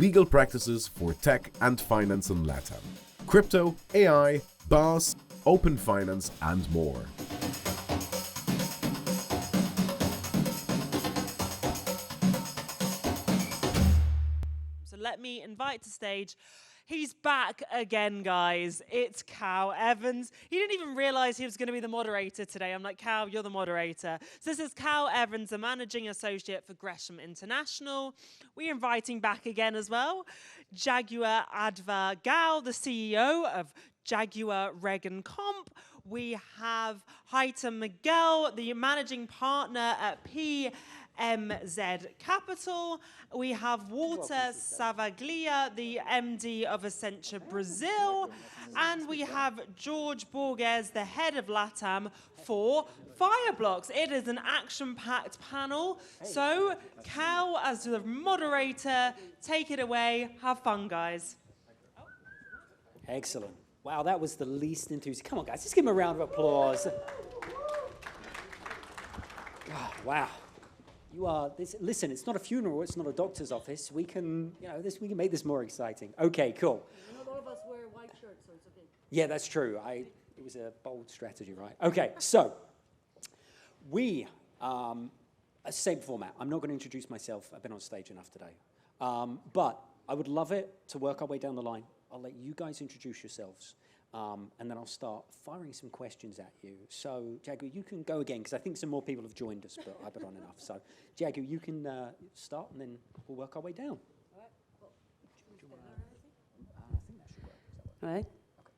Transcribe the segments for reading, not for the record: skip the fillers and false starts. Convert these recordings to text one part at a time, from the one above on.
legal practices for tech and finance in LATAM. Crypto, AI, BaaS, open finance, and more. So let me invite to stage. He's back again, guys. It's Cal Evans. He didn't even realize he was going to be the moderator today. I'm like, Cal, you're the moderator. So this is Cal Evans, the managing associate for Gresham International. We're inviting back again as well Jaguar-Adva Gal, the CEO of Jaguar Reg Comp. We have Heitor Miguel, the managing partner at PMZ Capital. We have Walter Savaglia, the MD of Accenture Brazil. And we have Borges, the head of LATAM for Fireblocks. It is an action-packed panel. So, Cal, as the moderator, take it away. Have fun, guys. Excellent. Wow, that was the least enthusiastic. Come on, guys, just give him a round of applause. Oh, wow. You are this. Listen, it's not a funeral. It's not a doctor's office. We can, we can make this more exciting. Okay, cool. Not all of us wear white shirts, so it's okay. Yeah, that's true. It was a bold strategy, right? Okay, so we, same format. I'm not going to introduce myself. I've been on stage enough today, but I would love it to work our way down the line. I'll let you guys introduce yourselves, and then I'll start firing some questions at you. So, Jaguar, you can go again, because I think some more people have joined us, but I've been on enough. So, Jaguar, you can start, and then we'll work our way down. All right. Well, I think that should work. all right. Okay.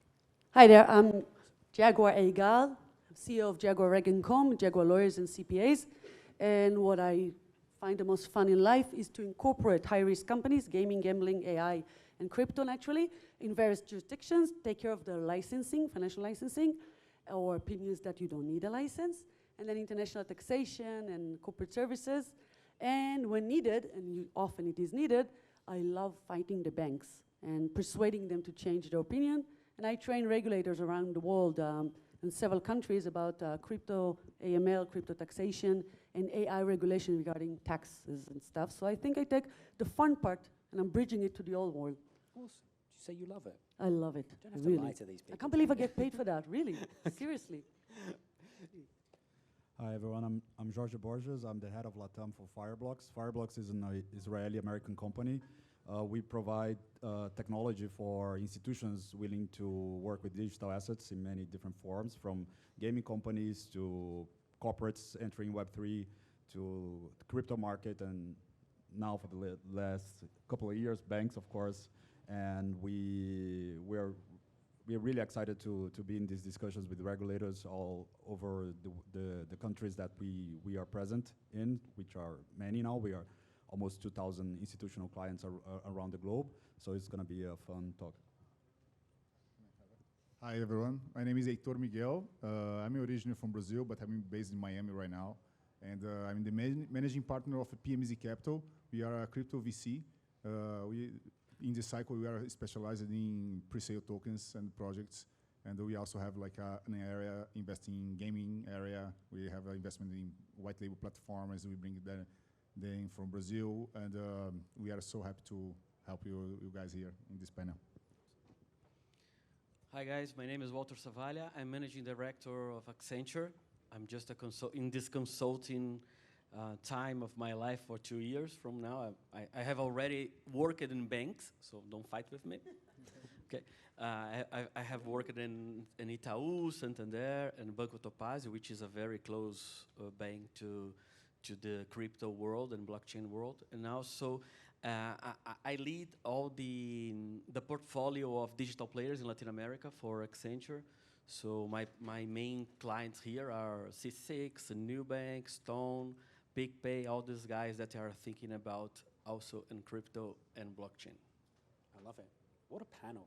Hi there. I'm Jaguar-Adva, CEO of Jaguar Reg Comp, Jaguar Lawyers and CPAs. And what I find the most fun in life is to incorporate high-risk companies, gaming, gambling, AI, and crypto, naturally, in various jurisdictions, take care of the licensing, financial licensing, or opinions that you don't need a license, and then international taxation and corporate services. And when needed, and often it is needed, I love fighting the banks and persuading them to change their opinion. And I train regulators around the world in several countries about crypto, AML, crypto taxation, and AI regulation regarding taxes and stuff. So I think I take the fun part and I'm bridging it to the old world. Awesome. You say you love it. I love it. You don't have really. to lie to these people. I can't believe I get paid for that, really. Seriously. Hi everyone, I'm Jorge Borges. I'm the head of LATAM for Fireblocks. Fireblocks is an Israeli-American company. We provide technology for institutions willing to work with digital assets in many different forms, from gaming companies to corporates entering Web3 to the crypto market, and now for the last couple of years, banks, of course. And we're really excited to be in these discussions with regulators all over the countries that we are present in, which are many now. We are almost 2,000 institutional clients around the globe, so it's going to be a fun talk. Hi everyone, my name is Heitor Miguel. I'm originally from Brazil, but I'm based in Miami right now. And I'm the managing partner of PMZ Capital. We are a crypto VC. In this cycle, we are specialized in pre-sale tokens and projects. And we also have like an area investing in gaming area. We have an investment in white label platforms. We bring them from Brazil. And we are so happy to help you guys here in this panel. Hi guys, my name is Walter Savaglia. I'm managing director of Accenture. I'm just in this consulting time of my life for 2 years from now. I have already worked in banks, so don't fight with me. Okay, I have worked in Itaú, Santander, and Banco Topazio, which is a very close bank to the crypto world and blockchain world. And also, I lead all the portfolio of digital players in Latin America for Accenture. So my main clients here are C6, Nubank, Stone, BigPay, all these guys that are thinking about also in crypto and blockchain. I love it. What a panel.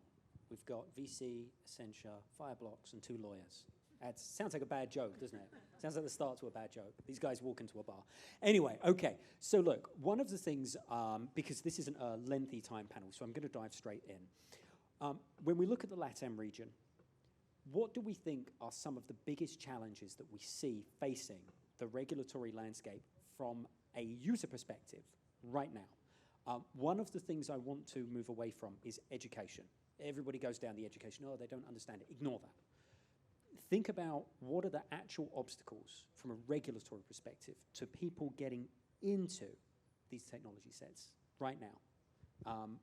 We've got VC, Accenture, Fireblocks, and 2 lawyers. That sounds like a bad joke, doesn't it? Sounds like the start to a bad joke. These guys walk into a bar. Anyway, okay. So look, one of the things, because this isn't a lengthy time panel, so I'm going to dive straight in. When we look at the LATAM region, what do we think are some of the biggest challenges that we see facing the regulatory landscape from a user perspective right now? One of the things I want to move away from is education. Everybody goes down the education, oh, they don't understand it. Ignore that. Think about what are the actual obstacles from a regulatory perspective to people getting into these technology sets right now. I'm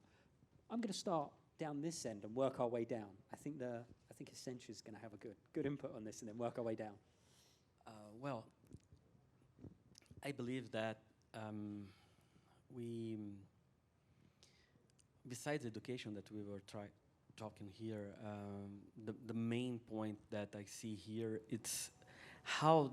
going to start down this end and work our way down. I think Accenture is going to have a good input on this, and then work our way down. Well, I believe that besides education that we were talking here, the main point that I see here, it's how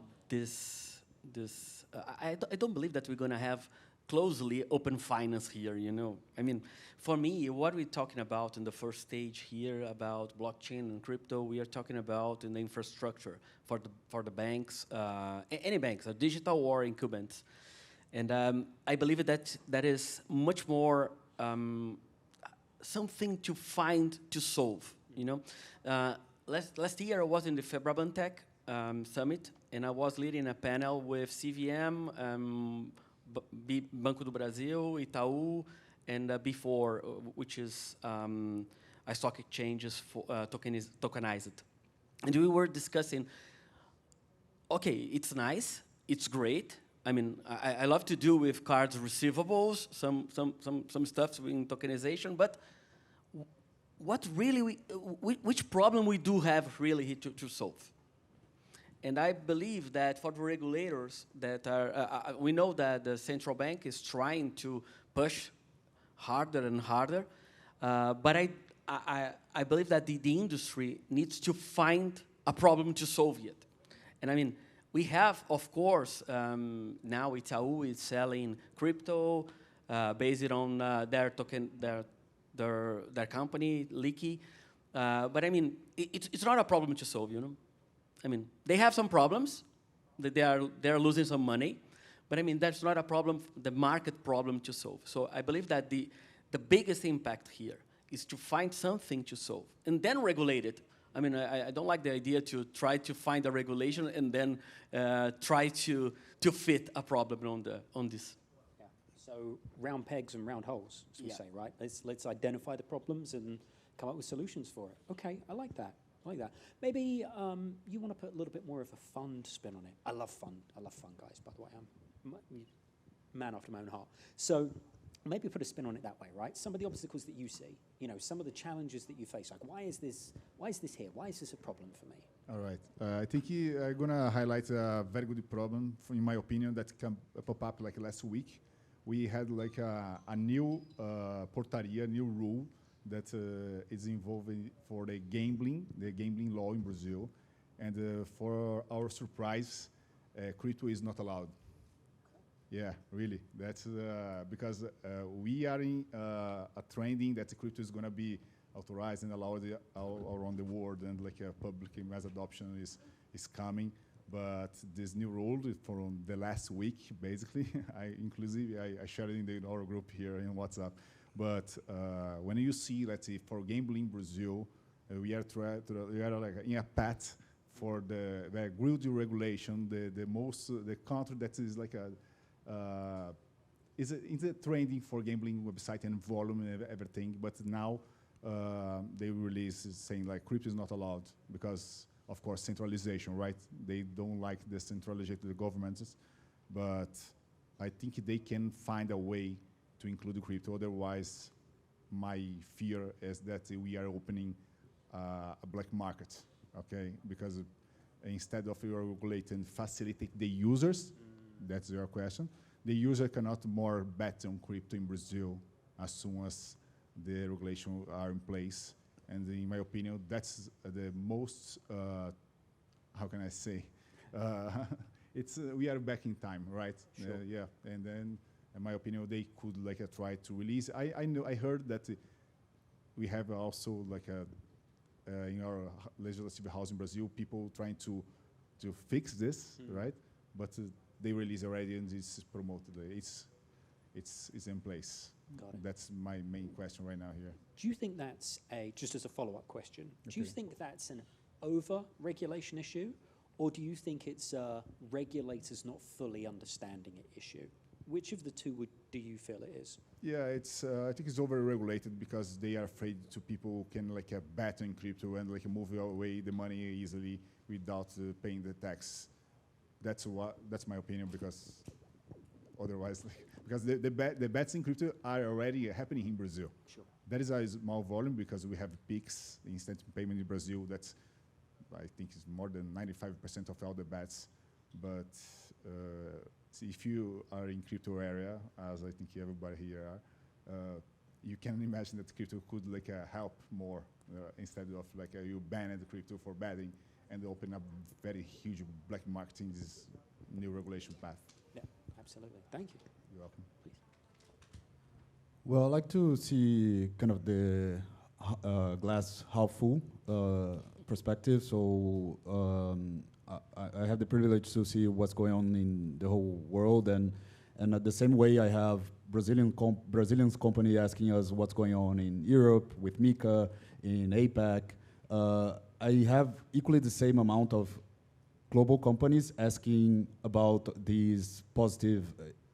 I don't believe that we're going to have closely open finance here, you know. I mean, for me, what we're talking about in the first stage here about blockchain and crypto, we are talking about in the infrastructure for the banks, any banks, digital or incumbents. And I believe that is much more something to find to solve, you know. Last year I was in the Febraban Tech Summit, and I was leading a panel with CVM, Banco do Brasil, Itaú, and B4, which is a stock exchanges for tokenized. And we were discussing, okay, it's nice, it's great. I mean, I love to do with cards receivables, some stuff in tokenization, but what really which problem we do have really to solve? And I believe that for the regulators that are, we know that the central bank is trying to push harder and harder, but I believe that the industry needs to find a problem to solve it. And I mean, we have, of course, now Itaú is selling crypto based on their token, their company, Leaky. But I mean, it's not a problem to solve, you know. I mean, they have some problems, that they are losing some money, but I mean, that's not a problem, the market problem to solve. So I believe that the biggest impact here is to find something to solve and then regulate it. I mean, I don't like the idea to try to find a regulation and then try to fit a problem on this. Yeah. So round pegs and round holes, as we say, right? Let's identify the problems and come up with solutions for it. Okay, I like that. Maybe you want to put a little bit more of a fun spin on it. I love fun, guys, by the way. I'm a man after my own heart. So maybe put a spin on it that way, right? Some of the obstacles that you see, you know, some of the challenges that you face, like why is this here? Why is this a problem for me? All right. I think I'm going to highlight a very good problem, in my opinion, that can pop up like last week. We had like a new portaria, new rule that is involving for the gambling law in Brazil. And for our surprise, crypto is not allowed. Yeah, really. That's because we are in a trending that crypto is going to be authorized and allowed all around the world, and like a public mass adoption is coming. But this new rule from the last week, basically, I shared it in our group here in WhatsApp. But when you see, let's say, for gambling Brazil, we are like in a path for the good regulation, the country that is like is a trending for gambling website and volume and everything. But now they release saying like crypto is not allowed because, of course, centralization, right? They don't like the centralization of the governments, but I think they can find a way to include crypto. Otherwise, my fear is that we are opening a black market, okay? Because instead of regulating, facilitate the users, that's your question, the user cannot more bet on crypto in Brazil as soon as the regulations are in place. And in my opinion, that's the most, how can I say, we are back in time, right? Sure. Yeah, and then, in my opinion, they could like try to release. I heard that we have also like in our legislative house in Brazil, people trying to fix this, right? But they release already and it's promoted. It's in place. Got it. That's my main question right now here. Do you think that's just as a follow-up question, do you think that's an over-regulation issue, or do you think it's regulators not fully understanding it issue? Which of the two do you feel it is? Yeah, it's I think it's over-regulated because they are afraid to people can like bet in crypto and like move away the money easily without paying the tax. That's my opinion, because otherwise, because the bets in crypto are already happening in Brazil. Sure. That is a small volume because we have PIX, instant payment in Brazil. That's, I think, is more than 95% of all the bets. But see, if you are in crypto area, as I think everybody here are, you can imagine that crypto could like help more instead of like you banned crypto for betting and open up very huge black market in this new regulation path. Yeah, absolutely. Thank you. You're welcome. Please. Well, I like to see kind of the glass half full perspective. So I have the privilege to see what's going on in the whole world, and at the same way I have Brazilians company asking us what's going on in Europe with Mika, in APAC. I have equally the same amount of global companies asking about these positive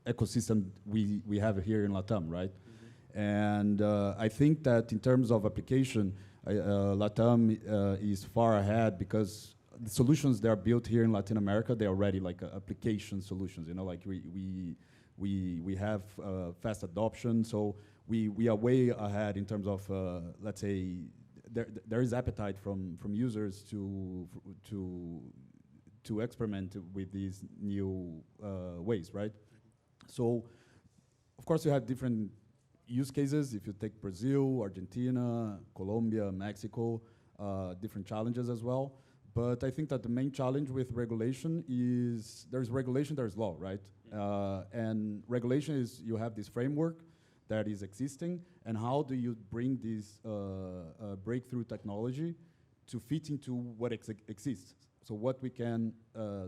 ecosystem we have here in LATAM, right? Mm-hmm. And I think that in terms of application, LATAM is far ahead because the solutions that are built here in Latin America, they're already like application solutions, you know, like we have fast adoption, so we are way ahead in terms of, let's say, there is appetite from users to experiment with these new ways, right? So, of course, you have different use cases. If you take Brazil, Argentina, Colombia, Mexico, different challenges as well. But I think that the main challenge with regulation is there's regulation, there's law, right? And regulation is you have this framework that is existing, and how do you bring this breakthrough technology to fit into what exists? So what we can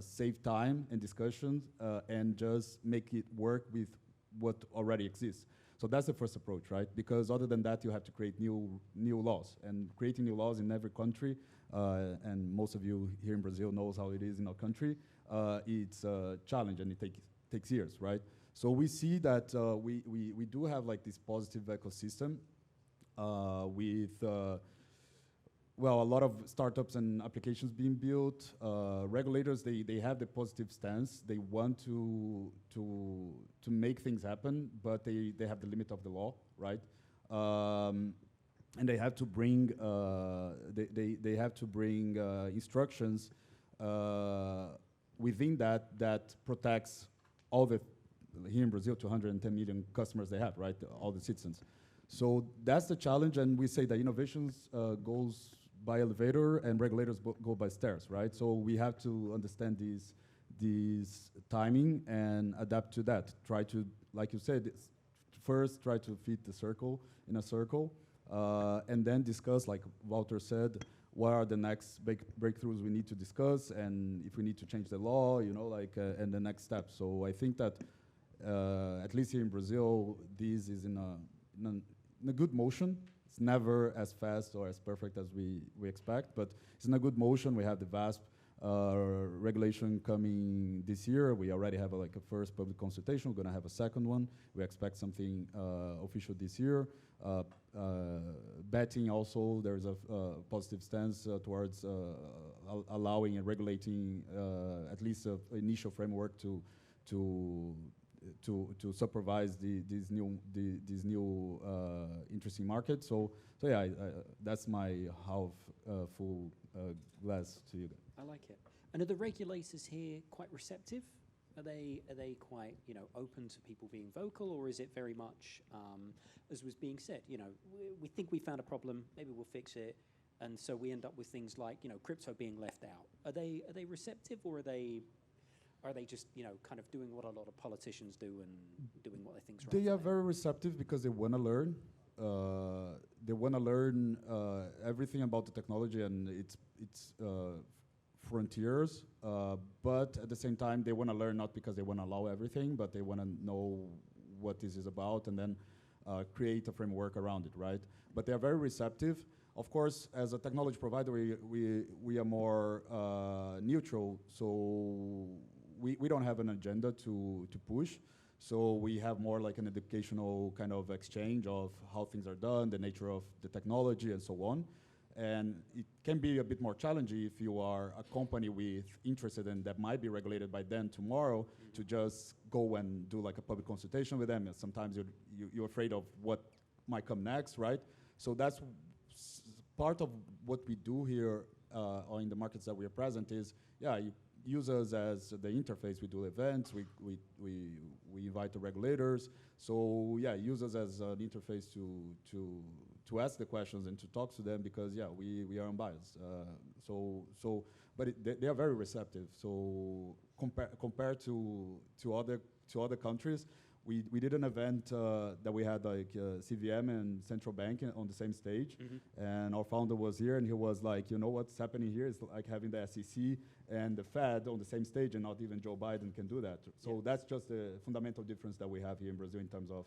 save time and discussions and just make it work with what already exists. So that's the first approach, right? Because other than that, you have to create new laws. And creating new laws in every country, and most of you here in Brazil knows how it is in our country, it's a challenge, and it takes years, right? So we see that we do have like this positive ecosystem with well, a lot of startups and applications being built. Regulators, they have the positive stance. They want to make things happen, but they have the limit of the law, right? And they have to bring they have to bring instructions within that protects all the, here in Brazil, 210 million customers they have, right? All the citizens. So that's the challenge, and we say that innovations goes by elevator and regulators go by stairs, right? So we have to understand these timing and adapt to that. Try to, like you said, first try to fit the circle in a circle, and then discuss, like Walter said, what are the next big breakthroughs we need to discuss, and if we need to change the law, you know, like, and the next step. So I think that, at least here in Brazil, this is in a good motion. It's never as fast or as perfect as we expect, but it's in a good motion. We have the VASP regulation coming this year. We already have a first public consultation. We're going to have a second one. We expect something official this year. Betting also, there's a positive stance towards allowing and regulating at least an initial framework to supervise these new interesting markets. So yeah, that's my half full glass to you. I like it. And are the regulators here quite receptive? Are they quite, you know, open to people being vocal, or is it very much, as was being said, you know, we think we found a problem, maybe we'll fix it, and so we end up with things like, you know, crypto being left out. Are they receptive, or are they just, you know, kind of doing what a lot of politicians do and doing what they think's right? They are very receptive because they want to learn. They want to learn everything about the technology and its frontiers. But at the same time, they want to learn not because they want to allow everything, but they want to know what this is about and then create a framework around it, right? But they are very receptive. Of course, as a technology provider, we are more neutral, so we don't have an agenda to push. So we have more like an educational kind of exchange of how things are done, the nature of the technology, and so on. And it can be a bit more challenging if you are a company with interested and that might be regulated by them tomorrow to just go and do like a public consultation with them. And sometimes you're afraid of what might come next, right? So that's part of what we do here or in the markets that we are present is, you use us as the interface. We do events, we invite the regulators. So use us as an interface to ask the questions and to talk to them because we are unbiased. But they are very receptive. So compared to other countries, we did an event that we had like CVM and central bank on the same stage, and our founder was here, and he was like, you know what's happening here is like having the SEC and the Fed on the same stage, and not even Joe Biden can do that. So that's just a fundamental difference that we have here in Brazil in terms of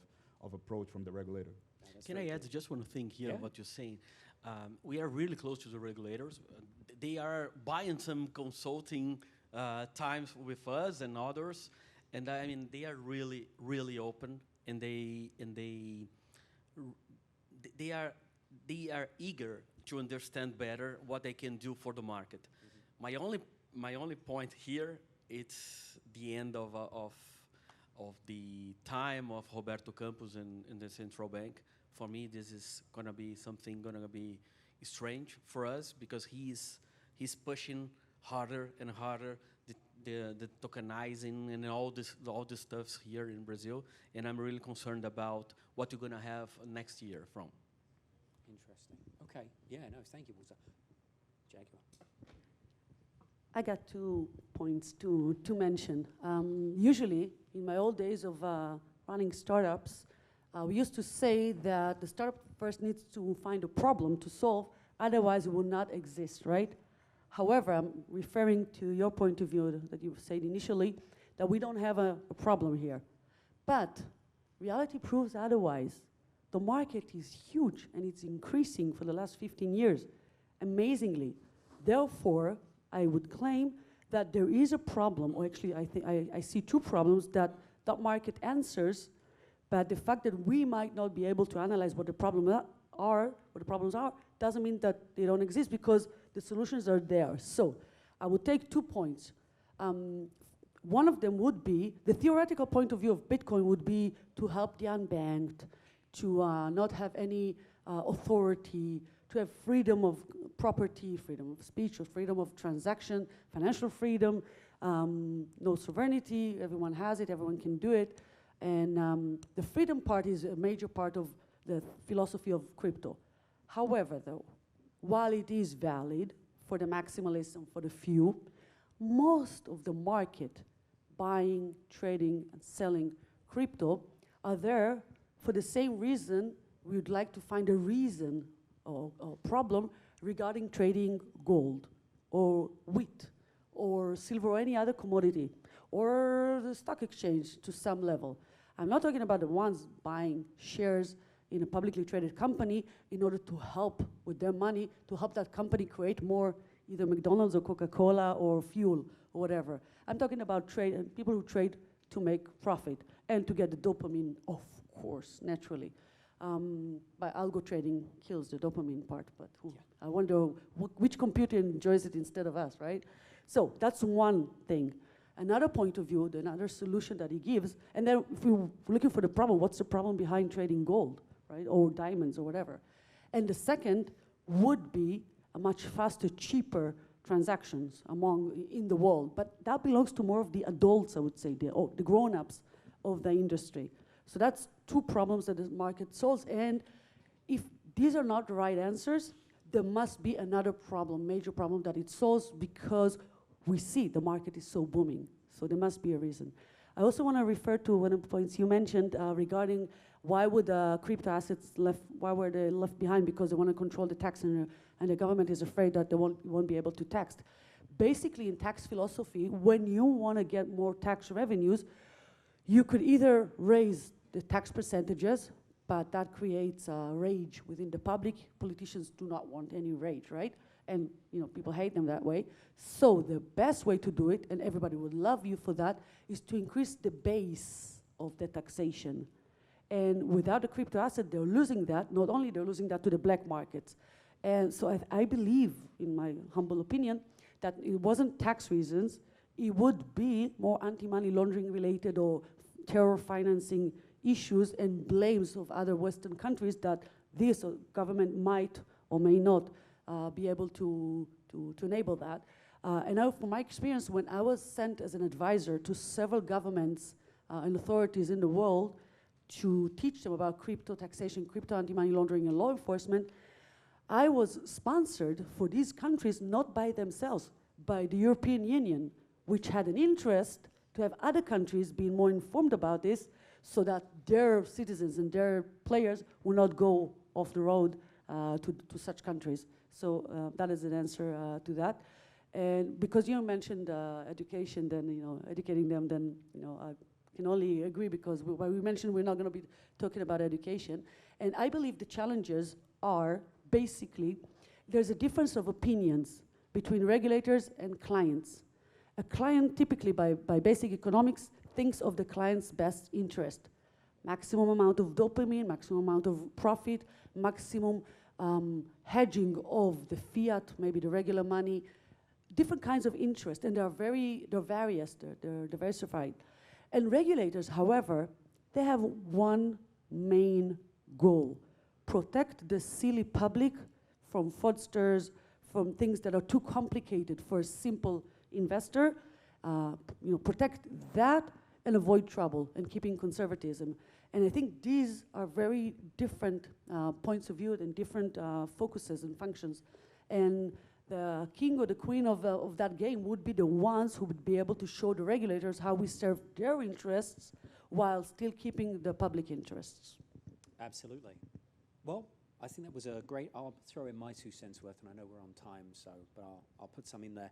approach from the regulator. Can I add just one thing here, what you're saying? We are really close to the regulators. They are buying some consulting times with us and others. And I mean, they are really, really open, and they are eager to understand better what they can do for the market. My only point here, it's the end of the time of Roberto Campos in the central bank. For me, this is gonna be something gonna be strange for us because he's pushing harder and harder the tokenizing and all this stuffs here in Brazil, and I'm really concerned about what you're gonna have next year from. Interesting. Okay. Yeah. No. Thank you, Walter. Jaguar. I got 2 points to mention. Usually, in my old days of running startups, we used to say that the startup first needs to find a problem to solve, otherwise it will not exist, right? However, I'm referring to your point of view that you said initially, that we don't have a problem here. But reality proves otherwise. The market is huge, and it's increasing for the last 15 years, amazingly. Therefore, I would claim that there is a problem, or actually I see 2 problems that market answers, but the fact that we might not be able to analyze what the problems are, doesn't mean that they don't exist, because the solutions are there. So I would take 2 points. One of them would be, the theoretical point of view of Bitcoin would be to help the unbanked, to not have any authority, to have freedom of property, freedom of speech, or freedom of transaction, financial freedom, no sovereignty, everyone has it, everyone can do it. And the freedom part is a major part of the philosophy of crypto. However, though, while it is valid for the maximalists and for the few, most of the market buying, trading, and selling crypto are there for the same reason we would like to find a reason or problem regarding trading gold or wheat or silver or any other commodity or the stock exchange to some level. I'm not talking about the ones buying shares in a publicly traded company in order to help with their money, to help that company create more, either McDonald's or Coca-Cola or fuel or whatever. I'm talking about people who trade to make profit and to get the dopamine, of course, naturally. But algo trading kills the dopamine part, but I wonder which computer enjoys it instead of us, right? So that's one thing. Another point of view, another solution that he gives, and then if we're looking for the problem, what's the problem behind trading gold? Right, or diamonds or whatever. And the second would be a much faster, cheaper transactions in the world. But that belongs to more of the adults, I would say, the grown-ups of the industry. So that's 2 problems that the market solves. And if these are not the right answers, there must be another problem, major problem that it solves, because we see the market is so booming. So there must be a reason. I also want to refer to one of the points you mentioned regarding why would crypto assets why were they left behind? Because they want to control the tax, and the government is afraid that they won't be able to tax. Basically, in tax philosophy, when you want to get more tax revenues, you could either raise the tax percentages, but that creates rage within the public. Politicians do not want any rage, right? And people hate them that way. So the best way to do it, and everybody would love you for that, is to increase the base of the taxation. And without a crypto asset, they're losing that. Not only they're losing that to the black markets. And so I believe, in my humble opinion, that it wasn't tax reasons. It would be more anti-money laundering related or terror financing issues and blames of other Western countries that this government might or may not be able to enable that. And now, from my experience, when I was sent as an advisor to several governments and authorities in the world to teach them about crypto taxation, crypto anti-money laundering and law enforcement, I was sponsored for these countries not by themselves, by the European Union, which had an interest to have other countries be more informed about this so that their citizens and their players will not go off the road to such countries. So that is an answer to that. And because you mentioned education, then, educating them, then, I can only agree because when we mentioned we're not going to be talking about education. And I believe the challenges are basically, there's a difference of opinions between regulators and clients. A client typically by basic economics thinks of the client's best interest. Maximum amount of dopamine, maximum amount of profit, maximum hedging of the fiat, maybe the regular money, different kinds of interest, and they're various, they're diversified. And regulators, however, they have one main goal: protect the silly public from fraudsters, from things that are too complicated for a simple investor, protect that and avoid trouble and keeping conservatism. And I think these are very different points of view and different focuses and functions. And the king or the queen of that game would be the ones who would be able to show the regulators how we serve their interests while still keeping the public interests. Absolutely. Well, I think that was a great, I'll throw in my 2 cents worth, and I know we're on time, but I'll put some in there.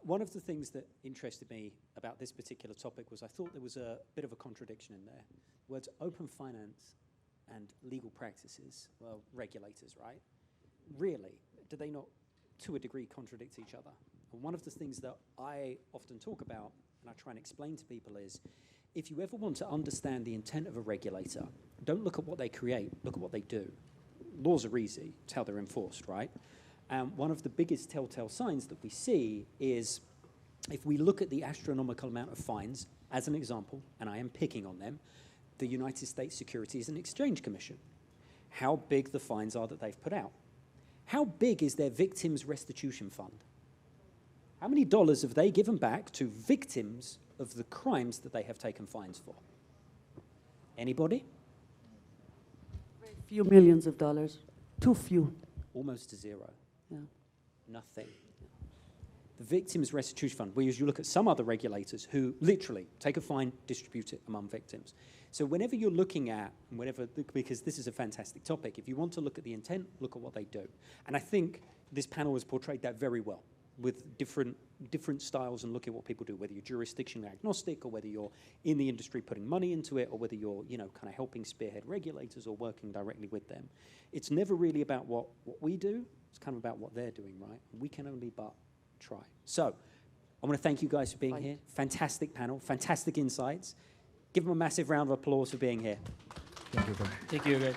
One of the things that interested me about this particular topic was I thought there was a bit of a contradiction in there. Words open finance and legal practices, well, regulators, right? Really, do they not, to a degree, contradict each other? And one of the things that I often talk about, and I try and explain to people, is if you ever want to understand the intent of a regulator, don't look at what they create, look at what they do. Laws are easy, it's how they're enforced, right? And one of the biggest telltale signs that we see is if we look at the astronomical amount of fines, as an example, and I am picking on them, the United States Securities and Exchange Commission, how big the fines are that they've put out. How big is their victims' restitution fund? How many dollars have they given back to victims of the crimes that they have taken fines for? Anybody? Few millions of dollars, too few. Almost to zero. Yeah. Nothing. The victims' restitution fund, whereas you look at some other regulators who literally take a fine, distribute it among victims. So whenever you're looking at, because this is a fantastic topic, if you want to look at the intent, look at what they do. And I think this panel has portrayed that very well with different styles, and look at what people do, whether you're jurisdiction agnostic or whether you're in the industry putting money into it, or whether you're kind of helping spearhead regulators or working directly with them. It's never really about what we do, it's kind of about what they're doing, right? We can only but try. So I want to thank you guys for being here. Fantastic panel, fantastic insights. Give them a massive round of applause for being here. Thank you. Thank you, guys.